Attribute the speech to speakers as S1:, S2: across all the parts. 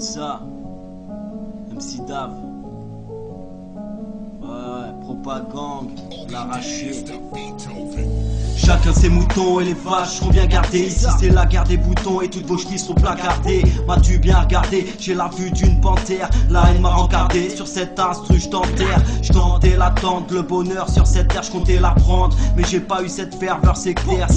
S1: ça. MC Dav. Ouais, propagande, l'arraché. Chacun ses moutons et les vaches seront bien gardées. Ici c'est la guerre des boutons et toutes vos chevilles seront placardées. M'as-tu bien regardé? J'ai la vue d'une panthère. La haine m'a rencardé. Sur cette instru j't'enterre. J'tentais l'attente, le bonheur sur cette terre j'comptais la prendre. Mais j'ai pas eu cette ferveur, c'est clair.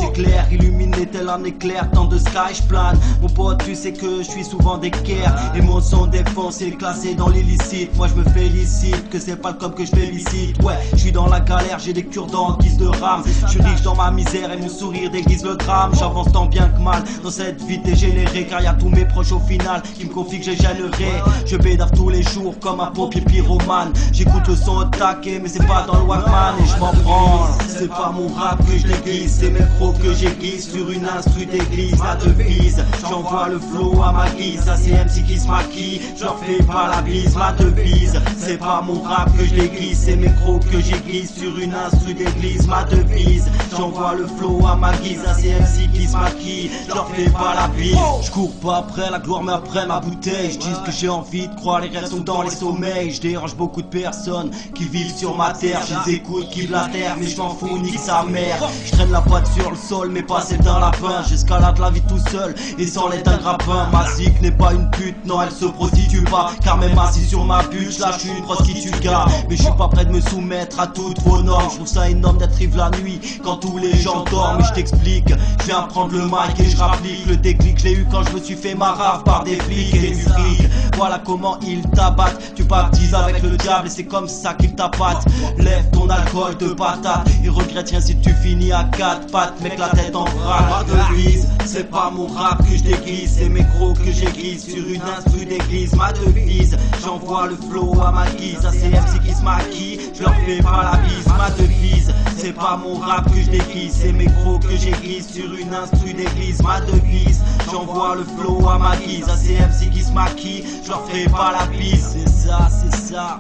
S1: Illuminé tel un éclair, tant de sky j'plane. Mon pote tu sais que je suis souvent d'équerre. Et mon son défoncé, classé dans l'illicite. Moi je me félicite que c'est pas le com que je félicite. Ouais, je suis dans la galère, j'ai des cure-dents en guise de rame. Je suis riche dans ma misère et mon sourire déguise le drame. J'avance tant bien que mal dans cette vie dégénérée, car y'a tous mes proches au final qui me confient que j'ai gênerai. Je bédave tous les jours comme un pompier pyromane. J'écoute le son au taquet mais c'est pas dans le Walkman. Et je m'en branle, c'est pas mon rap que je déguise, c'est mes pros que j'aiguise sur une instru d'église. La devise, j'envoie le flow à ma guise. Ça c'est MC qui se maquille, je leur fais pas la bise. Ma devise, c'est pas mon rap que je déguise, c'est mes crocs que j'aiguise sur une instru d'église. Ma devise, j'envoie le flow à ma guise. Un CMC qui se maquille, je leur fais pas la bise. Je cours pas après la gloire mais après ma bouteille. Je dis ce que j'ai envie de croire, les rêves sont dans les sommeils. Je dérange beaucoup de personnes qui vivent sur ma terre. Je les écoute, qui blatèrent mais je m'en fous, nique sa mère. Je traîne la patte sur le sol mais pas celle d'un lapin. J'escalade la vie tout seul et sans l'aide d'un grappin. Ma zik n'est pas une pute, non elle se prostitue pas. Car même assis sur ma butte, là je suis une prostituta. Mais je suis pas prêt de me soumettre à toutes vos normes. Je trouve ça énorme d'être rive la nuit quand tous les gens dorment. Et je t'explique, je viens prendre le mic et je rapplique. Le déclic je l'ai eu quand je me suis fait ma rave par des flics et du fric. Voilà comment ils t'abattent. Tu baptises avec le diable et c'est comme ça qu'ils t'appâtent. Lève ton alcool de patate et regrette rien si tu finis à quatre pattes. Mec la tête en vrac. Ma devise, c'est pas mon rap que je déguise, c'est mes crocs que j'aiguise sur une instru d'église. Ma devise, j'envoie le flow à ma guise. Un CMC qui se maquille, je leur fais pas la bise. Ma devise, c'est pas mon rap que je déguise, c'est mes crocs que j'aiguise sur une instru d'église. Ma devise, j'envoie le flow à ma guise. Un CMC qui se maquille, je leur fais pas la bise. C'est ça,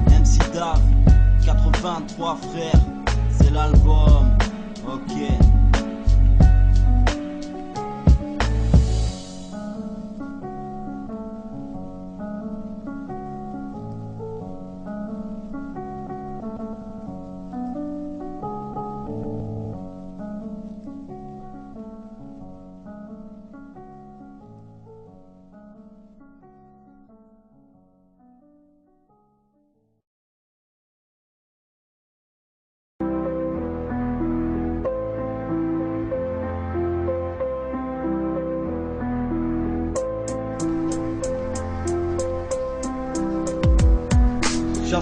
S1: MC Dav, 83 frères, c'est l'album, ok.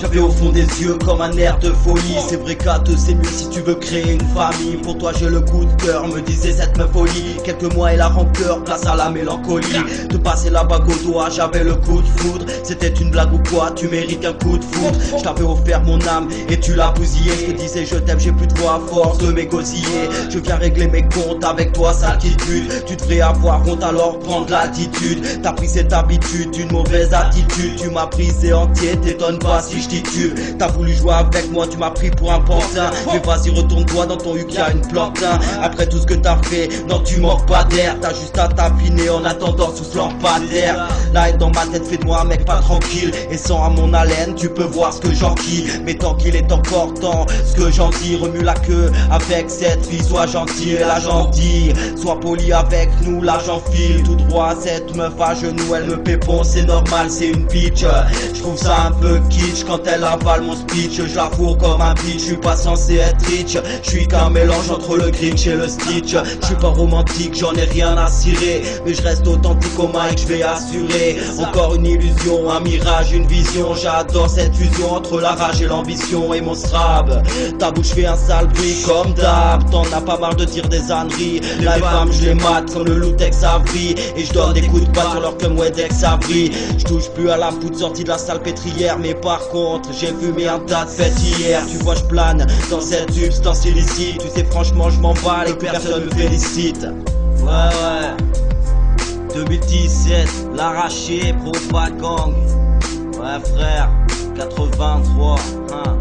S1: J'avais au fond des yeux comme un air de folie. C'est vrai qu'à deux c'est mieux si tu veux créer une famille. Pour toi j'ai le coup de cœur, me disait cette meuf folie. Quelques mois et la rancœur, place à la mélancolie. Te passer la bague au doigt, j'avais le coup de foudre. C'était une blague ou quoi, tu mérites un coup de foudre. Je t'avais offert mon âme et tu l'as bousillé. Je te disais je t'aime, j'ai plus de voix à force de m'égosiller. Je viens régler mes comptes avec toi, saltitude. Tu devrais avoir honte alors prendre l'attitude. T'as pris cette habitude d'une mauvaise attitude. Tu m'as brisé entier, t'étonnes pas si je titube. T'as voulu jouer avec moi, tu m'as pris pour un pantin. Mais vas-y retourne-toi dans ton huc, y'a une plantain. Après tout ce que t'as fait, non tu manques pas d'air. T'as juste à t'affiner en attendant sous ce lampadaire. La haine dans ma tête fait de moi un mec pas tranquille. Et sans à mon haleine, tu peux voir ce que j'enquille. Mais tant qu'il est encore temps, ce que j'en dis, remue la queue avec cette fille. Sois gentil et la gentille, sois poli avec nous, là j'enfile tout droit. Cette meuf à genoux, elle me pépon, c'est normal, c'est une bitch. Je trouve ça un peu kitsch quand elle avale mon speech. Je la fourre comme un bitch, je suis pas censé être rich. Je suis qu'un mélange entre le Grinch et le Stitch. Je suis pas romantique, j'en ai rien à cirer. Mais je reste authentique au mic, je vais assurer. Encore une illusion, un mirage, une vision. J'adore cette fusion entre la rage et l'ambition. Et mon strab, ta bouche fait un sale bruit comme d'hab. T'en as pas marre de dire des âneries. La femme je les mate comme le loutex Avri. Et je donne des coups de patte sur leur cum Wedex Avri. Je touche plus à la poudre sortie de la salpêtrière. Mais par contre j'ai fumé un tas de fêtes hier. Tu vois je plane dans cette substance illicite. Tu sais franchement je m'en bats et personne me félicite. Ouais 2017, l'arraché, propagande. Ouais frère, 83 hein.